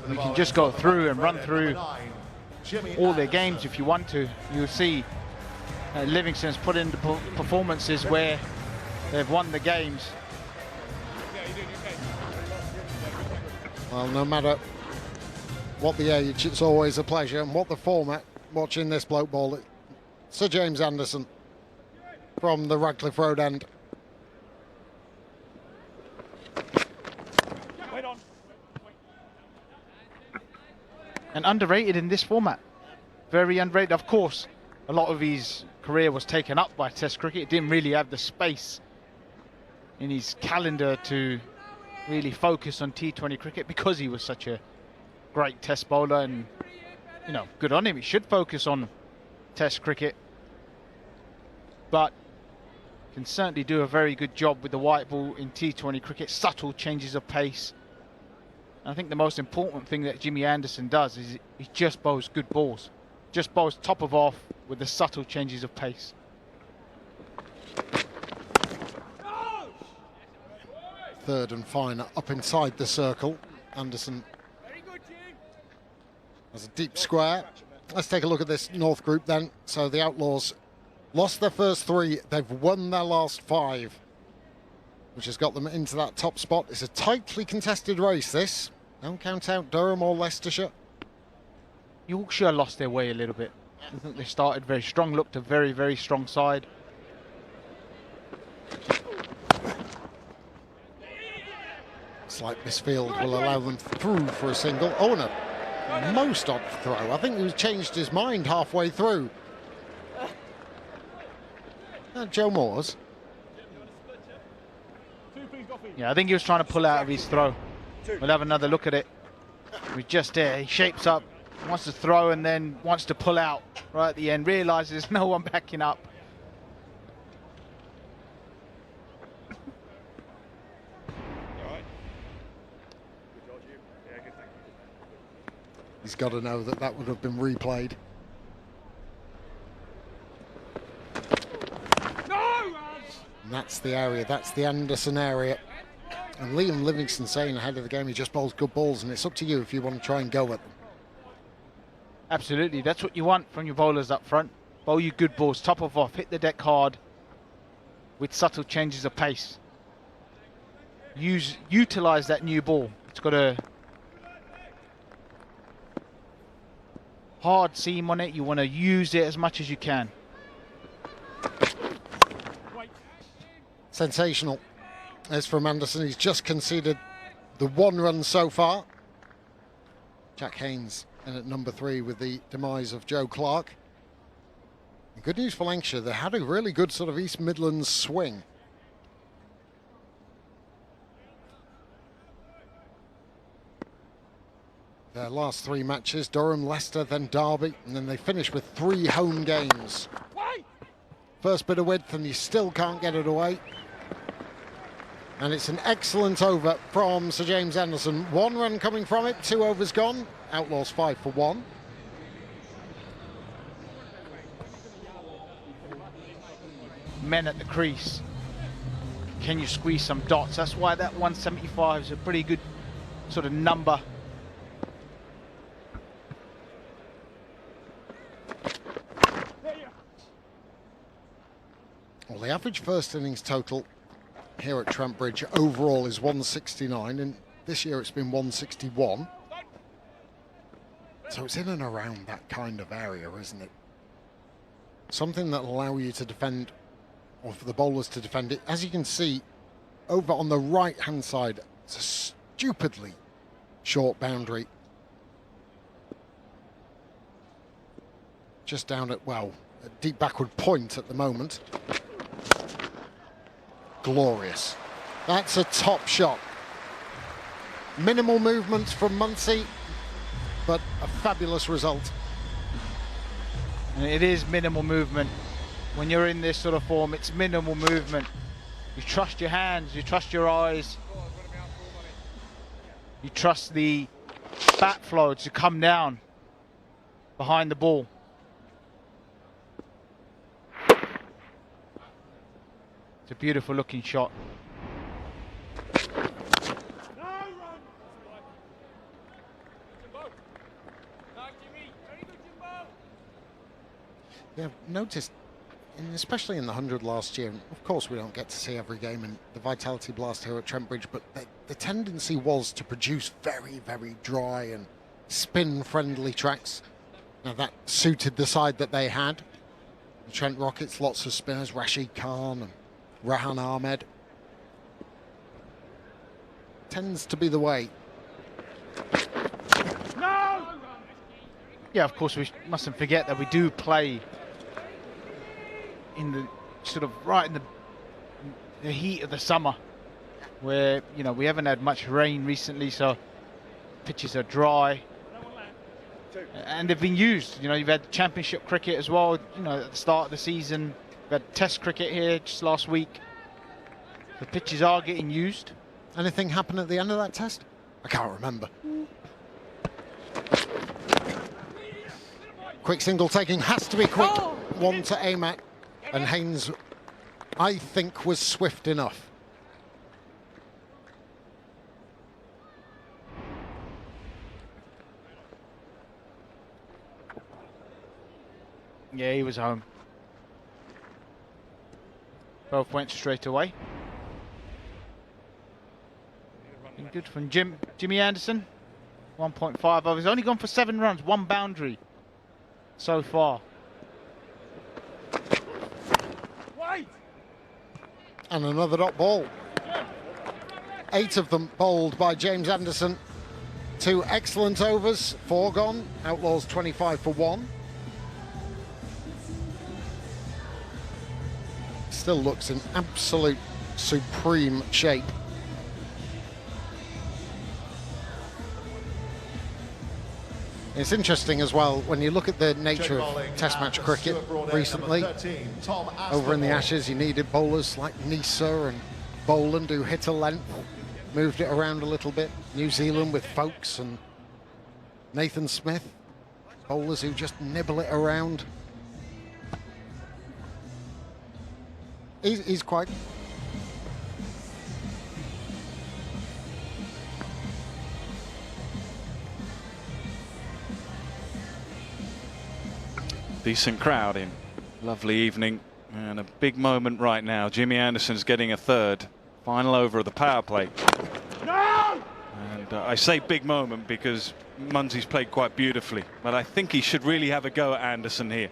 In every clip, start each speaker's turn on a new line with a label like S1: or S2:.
S1: You can just go through and run through all their games if you want to. You'll see Livingston's put in the performances where they've won the games.
S2: Well, no matter what the age, it's always a pleasure. And what the format, watching this bloke ball, Sir James Anderson from the Radcliffe Road end.
S1: And underrated in this format. Very underrated. Of course, a lot of his career was taken up by Test cricket. He didn't really have the space in his calendar to really focus on T20 cricket because he was such a great Test bowler, and you know, good on him. He should focus on Test cricket, but can certainly do a very good job with the white ball in T20 cricket. Subtle changes of pace. I think the most important thing that Jimmy Anderson does is he just bowls good balls. Just bowls top of off with the subtle changes of pace.
S2: Third and fine up inside the circle. Anderson has a deep square. Let's take a look at this North group then. So the Outlaws lost their first 3. They've won their last 5, which has got them into that top spot. It's a tightly contested race, this. Don't count out Durham or Leicestershire.
S1: Yorkshire lost their way a little bit. I think they started very strong, looked a very, very strong side.
S2: Slight misfield will allow them through for a single. Oh, and a most odd throw. I think he changed his mind halfway through. Joe Moores.
S1: Yeah, I think he was trying to pull out of his throw. We'll have another look at it. We're just there. He shapes up, wants to throw, and then wants to pull out right at the end. Realises there's no one backing up.
S2: He's got to know that that would have been replayed. And that's the area, that's the Anderson area. And Liam Livingston saying ahead of the game he just bowls good balls, and it's up to you if you want to try and go at them.
S1: Absolutely, that's what you want from your bowlers up front. Bowl you good balls, top of off, hit the deck hard with subtle changes of pace. Utilise that new ball. It's got a hard seam on it. You want to use it as much as you can.
S2: Sensational. As from Anderson, he's just conceded the 1 run so far. Jack Haynes in at number 3 with the demise of Joe Clark. And good news for Lancashire, they had a really good sort of East Midlands swing. Their last 3 matches, Durham, Leicester, then Derby, and then they finish with 3 home games. First bit of width and you still can't get it away. And it's an excellent over from Sir James Anderson. 1 run coming from it, 2 overs gone. Outlaws 5 for 1.
S1: Men at the crease. Can you squeeze some dots? That's why that 175 is a pretty good sort of number.
S2: Well, the average first innings total here at Trent Bridge overall is 169, and this year it's been 161. So it's in and around that kind of area, isn't it? Something that'll allow you to defend, or for the bowlers to defend it. As you can see, over on the right-hand side, it's a stupidly short boundary. Just down at, well, a deep backward point at the moment. Glorious. That's a top shot. Minimal movement from Muncie, but a fabulous result.
S1: And it is minimal movement. When you're in this sort of form, it's minimal movement. You trust your hands, you trust your eyes. You trust the bat flow to come down behind the ball. It's a beautiful looking shot.
S2: Yeah, I've noticed, especially in the 100 last year, and of course we don't get to see every game in the Vitality Blast here at Trent Bridge, but the tendency was to produce very, very dry and spin-friendly tracks. Now that suited the side that they had. The Trent Rockets, lots of spinners, Rashid Khan and Rahan Ahmed. Tends to be the way.
S1: No! Yeah, of course we mustn't forget that we do play in the sort of right in the heat of the summer, where we haven't had much rain recently, so pitches are dry, and they've been used. You've had championship cricket as well. At the start of the season, we've had Test cricket here just last week. The pitches are getting used.
S2: Anything happen at the end of that test? I can't remember. Quick single taking, has to be quick. One to aim at. And Haynes, I think, was swift enough.
S1: Yeah, he was home. Both went straight away. Been good from Jimmy Anderson. 1.5 overs. Only gone for 7 runs, 1 boundary so far.
S2: And another dot ball. 8 of them bowled by James Anderson. 2 excellent overs, 4 gone. Outlaws 25 for 1. Still looks in absolute supreme shape. It's interesting as well when you look at the nature of Test match cricket recently. Over in the Ashes, you needed bowlers like Nisa and Boland who hit a length, moved it around a little bit. New Zealand with Folkes and Nathan Smith, bowlers who just nibble it around. He's quite...
S3: Decent crowd in. Lovely evening and a big moment right now. Jimmy Anderson's getting a 3rd. Final over of the power play. No! And I say big moment because Munsey's played quite beautifully, but I think he should really have a go at Anderson here.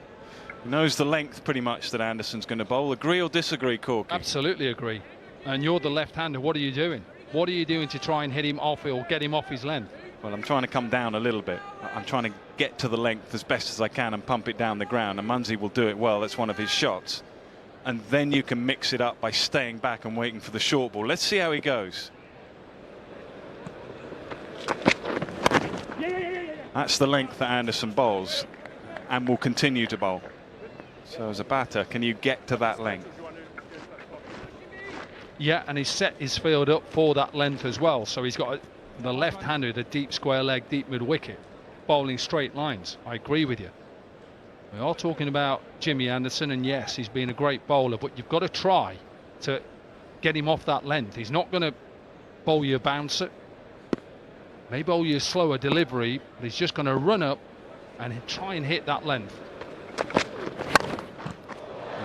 S3: He knows the length pretty much that Anderson's going to bowl. Agree or disagree, Corky?
S4: Absolutely agree. And you're the left-hander. What are you doing? What are you doing to try and hit him off or get him off his length?
S3: Well, I'm trying to come down a little bit. I'm trying to get to the length as best as I can and pump it down the ground. And Munsey will do it well. That's one of his shots. And then you can mix it up by staying back and waiting for the short ball. Let's see how he goes. That's the length that Anderson bowls and will continue to bowl. So as a batter, can you get to that length?
S4: Yeah, and he's set his field up for that length as well. So he's got the left-hander, the deep square leg, deep mid-wicket, bowling straight lines. I agree with you. We are talking about Jimmy Anderson, and yes, he's been a great bowler, but you've got to try to get him off that length. He's not going to bowl you a bouncer. May bowl you a slower delivery, but he's just going to run up and try and hit that length.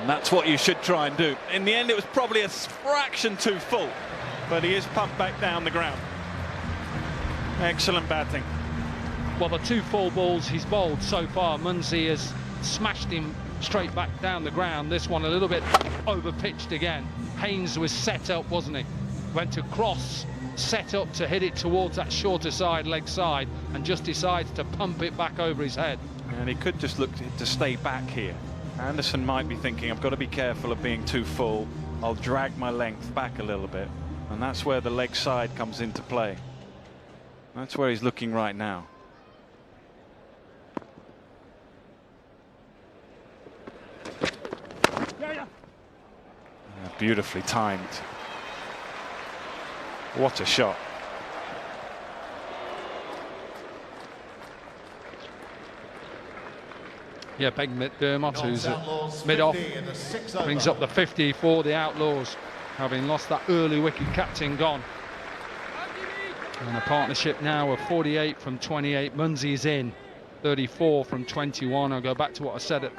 S3: And that's what you should try and do. In the end, it was probably a fraction too full, but he is pumped back down the ground. Excellent batting.
S4: Well, the 2 full balls he's bowled so far, Munsey has smashed him straight back down the ground. This one a little bit over pitched again. Haynes was set up, wasn't he? Went across, set up to hit it towards that shorter side, leg side, and just decides to pump it back over his head.
S3: And he could just look to stay back here. Anderson might be thinking, I've got to be careful of being too full. I'll drag my length back a little bit. And that's where the leg side comes into play. That's where he's looking right now. Beautifully timed. What a shot.
S4: Yeah, Beg McDermott, who's mid-off, brings up the 50 for the Outlaws, having lost that early wicket. Captain gone. And a partnership now of 48 from 28. Munsey's in 34 from 21. I'll go back to what I said at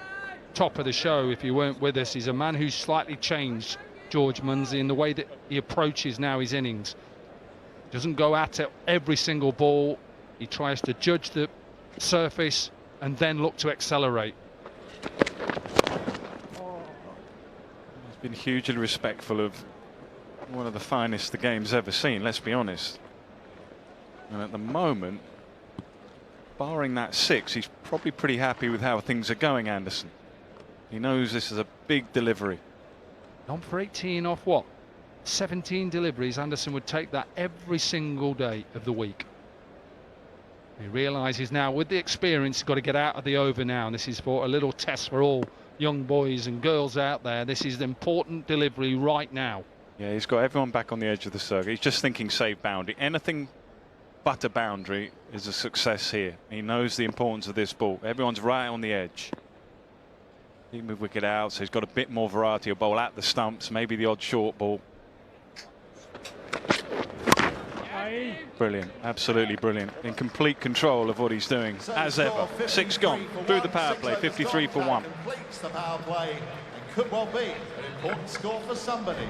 S4: top of the show if you weren't with us. He's a man who's slightly changed, George Munsey, in the way that he approaches now his innings. Doesn't go at it every single ball. He tries to judge the surface and then look to accelerate.
S3: He's been hugely respectful of one of the finest the game's ever seen, let's be honest. And at the moment, barring that 6, he's probably pretty happy with how things are going, Anderson. He knows this is a big delivery.
S4: On for 18 off what? 17 deliveries. Anderson would take that every single day of the week. He realises now with the experience he's got to get out of the over now, and this is for a little test for all young boys and girls out there. This is the important delivery right now.
S3: Yeah, he's got everyone back on the edge of the circle. He's just thinking save boundary. Anything but a boundary is a success here. He knows the importance of this ball. Everyone's right on the edge. He moved wicket out, so he's got a bit more variety of bowl at the stumps, maybe the odd short ball. Brilliant, absolutely brilliant. In complete control of what he's doing, as ever. 6 gone through the power play, 53 for 1.
S5: Completes the power play and could well be an important score for somebody.